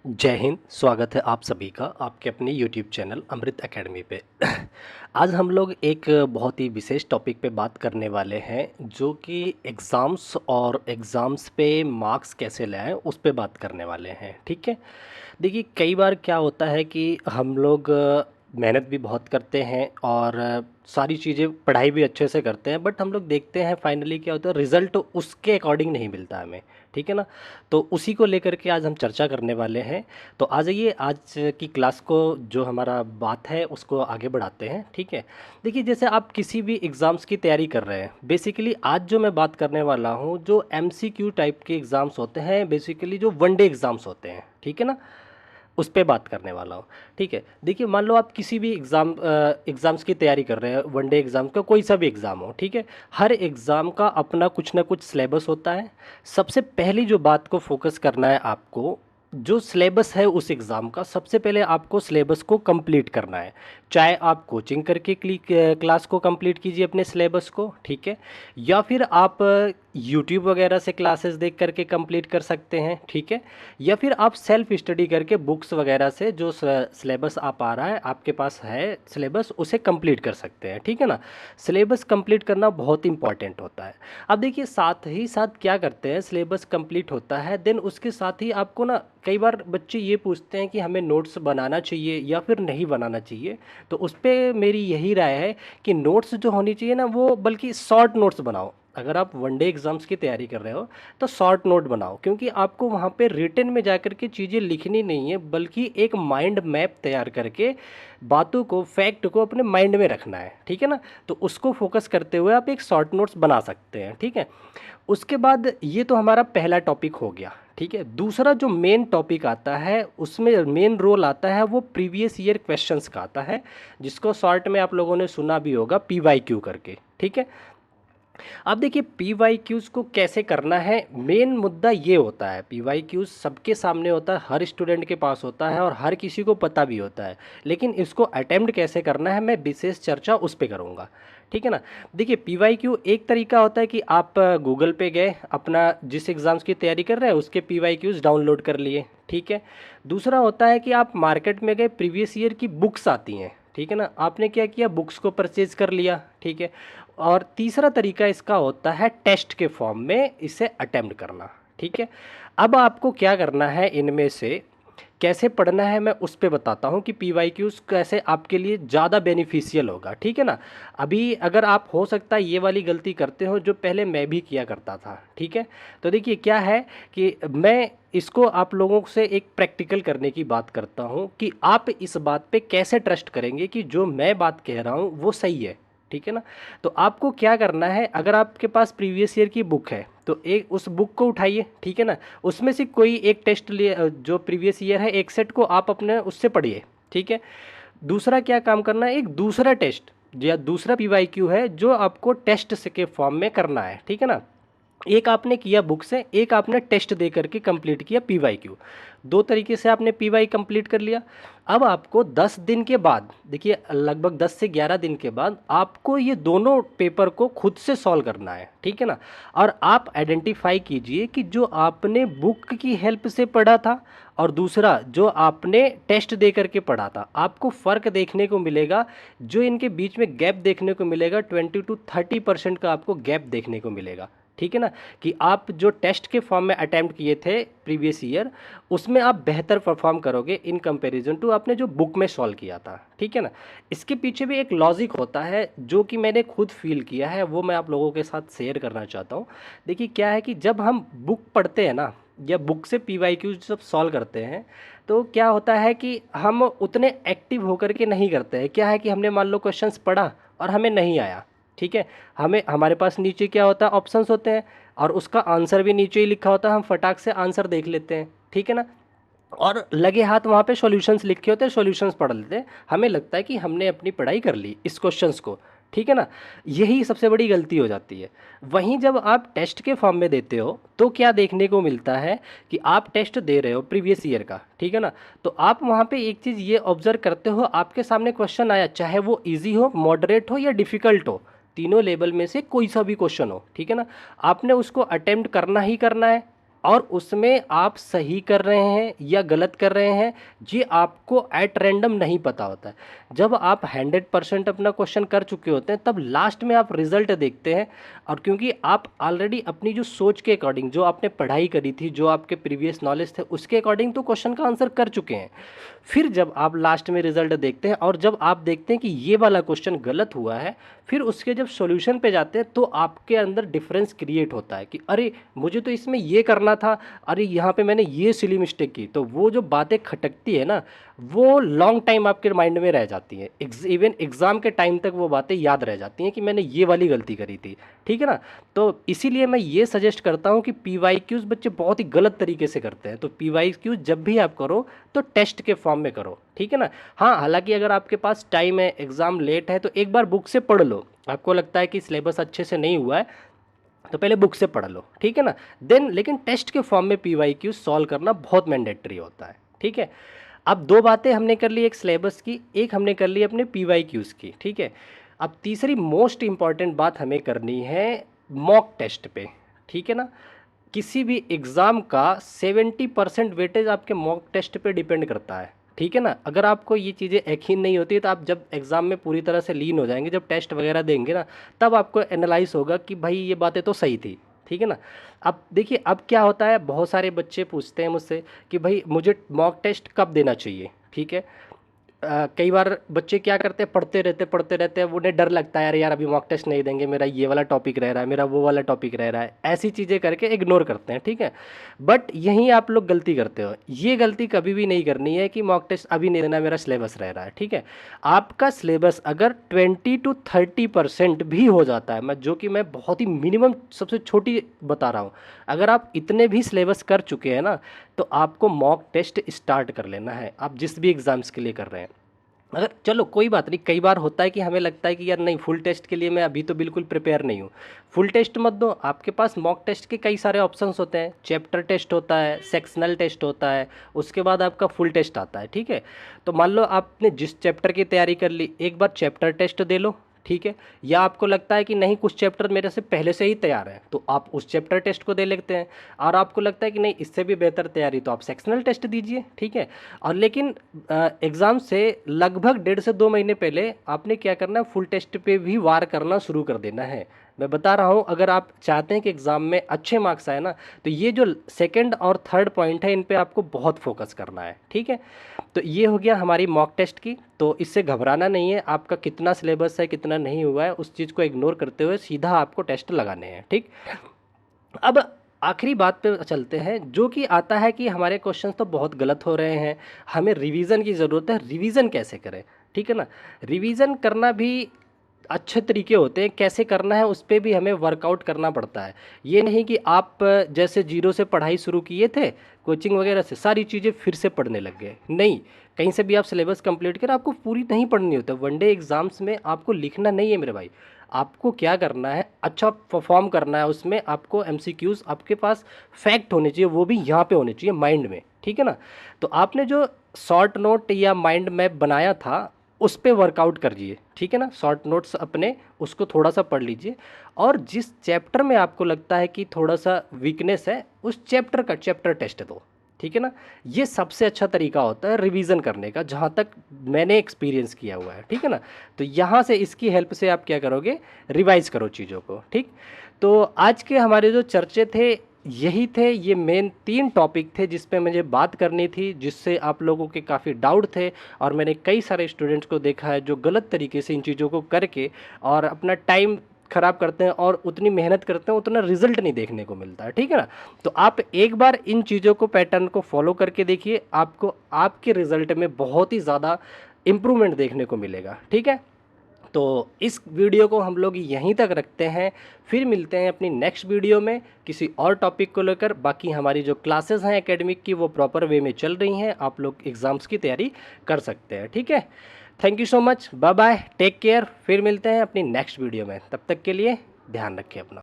जय हिंद। स्वागत है आप सभी का आपके अपने यूट्यूब चैनल अमृत एकेडमी पे। आज हम लोग एक बहुत ही विशेष टॉपिक पे बात करने वाले हैं जो कि एग्ज़ाम्स और एग्ज़ाम्स पे मार्क्स कैसे लाएं उस पे बात करने वाले हैं। ठीक है। देखिए कई बार क्या होता है कि हम लोग मेहनत भी बहुत करते हैं और सारी चीज़ें पढ़ाई भी अच्छे से करते हैं, बट हम लोग देखते हैं फाइनली क्या होता है, रिज़ल्ट उसके अकॉर्डिंग नहीं मिलता हमें। ठीक है ना। तो उसी को लेकर के आज हम चर्चा करने वाले हैं। तो आ जाइए आज की क्लास को, जो हमारा बात है उसको आगे बढ़ाते हैं। ठीक है। देखिए जैसे आप किसी भी एग्ज़ाम्स की तैयारी कर रहे हैं, बेसिकली आज जो मैं बात करने वाला हूँ जो एमसीक्यू टाइप के एग्ज़ाम्स होते हैं, बेसिकली जो वनडे एग्ज़ाम्स होते हैं। ठीक है ना। उस पे बात करने वाला हूँ। ठीक है। देखिए मान लो आप किसी भी एग्ज़ाम्स की तैयारी कर रहे हैं, वनडे एग्ज़ाम का कोई सा भी एग्ज़ाम हो। ठीक है। हर एग्ज़ाम का अपना कुछ ना कुछ सिलेबस होता है। सबसे पहली जो बात को फोकस करना है आपको, जो सिलेबस है उस एग्ज़ाम का, सबसे पहले आपको सिलेबस को कंप्लीट करना है। चाहे आप कोचिंग करके क्लास को कंप्लीट कीजिए अपने सिलेबस को। ठीक है। या फिर आप यूट्यूब वगैरह से क्लासेस देख करके कंप्लीट कर सकते हैं। ठीक है। या फिर आप सेल्फ स्टडी करके बुक्स वगैरह से जो सिलेबस आप आ रहा है, आपके पास है सिलेबस, उसे कंप्लीट कर सकते हैं। ठीक है ना। सिलेबस कंप्लीट करना बहुत इंपॉर्टेंट होता है। अब देखिए साथ ही साथ क्या करते हैं, सिलेबस कंप्लीट होता है, देन उसके साथ ही आपको ना कई बार बच्चे ये पूछते हैं कि हमें नोट्स बनाना चाहिए या फिर नहीं बनाना चाहिए। तो उस पर मेरी यही राय है कि नोट्स जो होनी चाहिए ना, वो बल्कि शॉर्ट नोट्स बनाओ। अगर आप वनडे एग्ज़ाम्स की तैयारी कर रहे हो तो शॉर्ट नोट बनाओ, क्योंकि आपको वहाँ पे रिटन में जाकर के चीज़ें लिखनी नहीं है, बल्कि एक माइंड मैप तैयार करके बातों को, फैक्ट को अपने माइंड में रखना है। ठीक है ना। तो उसको फोकस करते हुए आप एक शॉर्ट नोट्स बना सकते हैं। ठीक है। उसके बाद ये तो हमारा पहला टॉपिक हो गया। ठीक है। दूसरा जो मेन टॉपिक आता है, उसमें मेन रोल आता है वो प्रीवियस ईयर क्वेश्चंस का आता है, जिसको शॉर्ट में आप लोगों ने सुना भी होगा पीवाईक्यू करके। ठीक है। अब देखिए पी वाई क्यूज़ को कैसे करना है, मेन मुद्दा ये होता है, पी वाई क्यूज़ सबके सामने होता है, हर स्टूडेंट के पास होता है और हर किसी को पता भी होता है, लेकिन इसको अटेम्प्ट कैसे करना है मैं विशेष चर्चा उस पर करूँगा। ठीक है ना। देखिए पी वाई क्यू एक तरीका होता है कि आप गूगल पे गए, अपना जिस एग्ज़ाम्स की तैयारी कर रहे हैं उसके पी वाई क्यूज़ डाउनलोड कर लिए। ठीक है। दूसरा होता है कि आप मार्केट में गए, प्रीवियस ईयर की बुक्स आती हैं। ठीक है ना। आपने क्या किया, बुक्स को परचेज कर लिया। ठीक है। और तीसरा तरीका इसका होता है टेस्ट के फॉर्म में इसे अटेम्प्ट करना। ठीक है। अब आपको क्या करना है, इनमें से कैसे पढ़ना है मैं उस पे बताता हूँ कि पी वाई क्यूज़ कैसे आपके लिए ज़्यादा बेनिफिशियल होगा। ठीक है ना। अभी अगर आप हो सकता है ये वाली गलती करते हो जो पहले मैं भी किया करता था। ठीक है। तो देखिए क्या है कि मैं इसको आप लोगों से एक प्रैक्टिकल करने की बात करता हूँ कि आप इस बात पे कैसे ट्रस्ट करेंगे कि जो मैं बात कह रहा हूँ वो सही है। ठीक है ना। तो आपको क्या करना है, अगर आपके पास प्रीवियस ईयर की बुक है तो एक उस बुक को उठाइए। ठीक है ना। उसमें से कोई एक टेस्ट लिए, जो प्रीवियस ईयर है एक सेट को आप अपने उससे पढ़िए। ठीक है। दूसरा क्या काम करना है, एक दूसरा टेस्ट या दूसरा पीवाईक्यू है जो आपको टेस्ट से के फॉर्म में करना है। ठीक है ना। एक आपने किया बुक से, एक आपने टेस्ट दे करके कंप्लीट किया पीवाईक्यू। दो तरीके से आपने पीवाई कंप्लीट कर लिया। अब आपको 10 दिन के बाद, देखिए लगभग 10 से 11 दिन के बाद आपको ये दोनों पेपर को खुद से सॉल्व करना है। ठीक है ना। और आप आइडेंटिफाई कीजिए कि जो आपने बुक की हेल्प से पढ़ा था और दूसरा जो आपने टेस्ट दे करके पढ़ा था, आपको फ़र्क देखने को मिलेगा। जो इनके बीच में गैप देखने को मिलेगा 20 to 30% का आपको गैप देखने को मिलेगा। ठीक है ना। कि आप जो टेस्ट के फॉर्म में अटैम्प्ट किए थे प्रीवियस ईयर, उसमें आप बेहतर परफॉर्म करोगे इन कंपैरिजन टू आपने जो बुक में सॉल्व किया था। ठीक है ना। इसके पीछे भी एक लॉजिक होता है जो कि मैंने खुद फील किया है, वो मैं आप लोगों के साथ शेयर करना चाहता हूँ। देखिए क्या है कि जब हम बुक पढ़ते हैं ना, या बुक से पीवाईक्यू जब सॉल्व करते हैं, तो क्या होता है कि हम उतने एक्टिव होकर के नहीं करते हैं। क्या है कि हमने मान लो क्वेश्चंस पढ़ा और हमें नहीं आया। ठीक है। हमें हमारे पास नीचे क्या होता है, ऑप्शंस होते हैं और उसका आंसर भी नीचे ही लिखा होता है, हम फटाक से आंसर देख लेते हैं। ठीक है ना। और लगे हाथ वहाँ पे सॉल्यूशंस लिखे होते हैं, सॉल्यूशंस पढ़ लेते हैं, हमें लगता है कि हमने अपनी पढ़ाई कर ली इस क्वेश्चंस को। ठीक है ना। यही सबसे बड़ी गलती हो जाती है। वहीं जब आप टेस्ट के फॉर्म में देते हो तो क्या देखने को मिलता है कि आप टेस्ट दे रहे हो प्रीवियस ईयर का। ठीक है ना। तो आप वहाँ पे एक चीज़ ये ऑब्जर्व करते हो, आपके सामने क्वेश्चन आया, चाहे वो ईजी हो, मॉडरेट हो या डिफ़िकल्ट हो, तीनों लेवल में से कोई सा भी क्वेश्चन हो। ठीक है ना। आपने उसको अटेम्प्ट करना ही करना है। और उसमें आप सही कर रहे हैं या गलत कर रहे हैं, ये आपको एट रैंडम नहीं पता होता है। जब आप 100% अपना क्वेश्चन कर चुके होते हैं, तब लास्ट में आप रिजल्ट देखते हैं, और क्योंकि आप ऑलरेडी अपनी जो सोच के अकॉर्डिंग, जो आपने पढ़ाई करी थी, जो आपके प्रीवियस नॉलेज थे, उसके अकॉर्डिंग तो क्वेश्चन का आंसर कर चुके हैं। फिर जब आप लास्ट में रिजल्ट देखते हैं और जब आप देखते हैं कि ये वाला क्वेश्चन गलत हुआ है, फिर उसके जब सॉल्यूशन पे जाते हैं तो आपके अंदर डिफरेंस क्रिएट होता है कि अरे मुझे तो इसमें ये करना था, अरे यहाँ पे मैंने ये सिली मिस्टेक की। तो वो जो बातें खटकती है ना, वो लॉन्ग टाइम आपके माइंड में रह जाती हैं, इवन एग्ज़ाम के टाइम तक वो बातें याद रह जाती हैं कि मैंने ये वाली गलती करी थी। ठीक है ना। तो इसीलिए मैं ये सजेस्ट करता हूँ कि PYQs बच्चे बहुत ही गलत तरीके से करते हैं। तो PYQs जब भी आप करो तो टेस्ट के फॉर्म में करो। ठीक है ना। हाँ, हालांकि अगर आपके पास टाइम है, एग्ज़ाम लेट है, तो एक बार बुक से पढ़ लो। आपको लगता है कि सिलेबस अच्छे से नहीं हुआ है तो पहले बुक से पढ़ लो। ठीक है ना। देन लेकिन टेस्ट के फॉर्म में PYQ सॉल्व करना बहुत मैंडेटरी होता है। ठीक है। अब दो बातें हमने कर ली, एक सिलेबस की, एक हमने कर ली अपने PYQs की। ठीक है। अब तीसरी मोस्ट इंपॉर्टेंट बात हमें करनी है मॉक टेस्ट पे। ठीक है ना। किसी भी एग्ज़ाम का 70% वेटेज आपके मॉक टेस्ट पे डिपेंड करता है। ठीक है ना। अगर आपको ये चीज़ें यकीन नहीं होती तो आप जब एग्ज़ाम में पूरी तरह से लीन हो जाएंगे, जब टेस्ट वगैरह देंगे ना, तब आपको एनालाइज होगा कि भाई ये बातें तो सही थी। ठीक है ना। अब देखिए, अब क्या होता है, बहुत सारे बच्चे पूछते हैं मुझसे कि भाई मुझे मॉक टेस्ट कब देना चाहिए। ठीक है। कई बार बच्चे क्या करते हैं, पढ़ते रहते हैं, उन्हें डर लगता है यार यार अभी मॉक टेस्ट नहीं देंगे, मेरा ये वाला टॉपिक रह रहा है, मेरा वो वाला टॉपिक रह रहा है, ऐसी चीज़ें करके इग्नोर करते हैं। ठीक है। बट यहीं आप लोग गलती करते हो, ये गलती कभी भी नहीं करनी है कि मॉक टेस्ट अभी नहीं देना, मेरा सिलेबस रह रहा है। ठीक है। आपका सिलेबस अगर 20 to 30% भी हो जाता है, मैं जो कि मैं बहुत ही मिनिमम सबसे छोटी बता रहा हूँ, अगर आप इतने भी सिलेबस कर चुके हैं ना, तो आपको मॉक टेस्ट स्टार्ट कर लेना है, आप जिस भी एग्ज़ाम्स के लिए कर रहे हैं। अगर चलो कोई बात नहीं, कई बार होता है कि हमें लगता है कि यार नहीं, फुल टेस्ट के लिए मैं अभी तो बिल्कुल प्रिपेयर नहीं हूँ, फुल टेस्ट मत दो। आपके पास मॉक टेस्ट के कई सारे ऑप्शंस होते हैं, चैप्टर टेस्ट होता है, सेक्शनल टेस्ट होता है, उसके बाद आपका फुल टेस्ट आता है। ठीक है। तो मान लो आपने जिस चैप्टर की तैयारी कर ली, एक बार चैप्टर टेस्ट दे लो। ठीक है। या आपको लगता है कि नहीं, कुछ चैप्टर मेरे से पहले से ही तैयार है, तो आप उस चैप्टर टेस्ट को दे लेते हैं। और आपको लगता है कि नहीं, इससे भी बेहतर तैयारी, तो आप सेक्शनल टेस्ट दीजिए। ठीक है। और लेकिन एग्ज़ाम से लगभग 1.5 से 2 महीने पहले आपने क्या करना है, फुल टेस्ट पे भी वार करना शुरू कर देना है। मैं बता रहा हूँ, अगर आप चाहते हैं कि एग्ज़ाम में अच्छे मार्क्स आए ना, तो ये जो सेकंड और थर्ड पॉइंट है, इन पे आपको बहुत फोकस करना है। ठीक है। तो ये हो गया हमारी मॉक टेस्ट की। तो इससे घबराना नहीं है, आपका कितना सिलेबस है, कितना नहीं हुआ है, उस चीज़ को इग्नोर करते हुए सीधा आपको टेस्ट लगाने हैं। ठीक। अब आखिरी बात पे चलते हैं, जो कि आता है कि हमारे क्वेश्चंस तो बहुत गलत हो रहे हैं, हमें रिवीजन की ज़रूरत है, रिवीजन कैसे करें। ठीक है ना। रिवीजन करना भी अच्छे तरीके होते हैं, कैसे करना है उस पे भी हमें वर्कआउट करना पड़ता है। ये नहीं कि आप जैसे जीरो से पढ़ाई शुरू किए थे, कोचिंग वगैरह से सारी चीज़ें फिर से पढ़ने लग गए, नहीं। कहीं से भी आप सिलेबस कंप्लीट करें, आपको पूरी नहीं पढ़नी होती। वनडे एग्जाम्स में आपको लिखना नहीं है मेरे भाई, आपको क्या करना है, अच्छा परफॉर्म करना है। उसमें आपको MCQs, आपके पास फैक्ट होने चाहिए, वो भी यहाँ पे होने चाहिए माइंड में। ठीक है ना। तो आपने जो शॉर्ट नोट या माइंड मैप बनाया था, उस पे वर्कआउट करिए। ठीक है ना। शॉर्ट नोट्स अपने उसको थोड़ा सा पढ़ लीजिए, और जिस चैप्टर में आपको लगता है कि थोड़ा सा वीकनेस है, उस चैप्टर का चैप्टर टेस्ट दो। ठीक है ना। ये सबसे अच्छा तरीका होता है रिवीजन करने का, जहाँ तक मैंने एक्सपीरियंस किया हुआ है। ठीक है ना। तो यहाँ से इसकी हेल्प से आप क्या करोगे, रिवाइज करो चीज़ों को। ठीक। तो आज के हमारे जो चर्चे थे यही थे, ये मेन 3 टॉपिक थे जिस पे मुझे बात करनी थी, जिससे आप लोगों के काफ़ी डाउट थे। और मैंने कई सारे स्टूडेंट्स को देखा है जो गलत तरीके से इन चीज़ों को करके और अपना टाइम ख़राब करते हैं, और उतनी मेहनत करते हैं, उतना रिजल्ट नहीं देखने को मिलता है। ठीक है ना। तो आप एक बार इन चीज़ों को, पैटर्न को फॉलो करके देखिए, आपको आपके रिज़ल्ट में बहुत ही ज़्यादा इम्प्रूवमेंट देखने को मिलेगा। ठीक है। तो इस वीडियो को हम लोग यहीं तक रखते हैं, फिर मिलते हैं अपनी नेक्स्ट वीडियो में किसी और टॉपिक को लेकर। बाकी हमारी जो क्लासेस हैं एकेडमिक की, वो प्रॉपर वे में चल रही हैं, आप लोग एग्ज़ाम्स की तैयारी कर सकते हैं। ठीक है। Thank you so much, bye bye, take care, फिर मिलते हैं अपनी नेक्स्ट वीडियो में। तब तक के लिए ध्यान रखें अपना।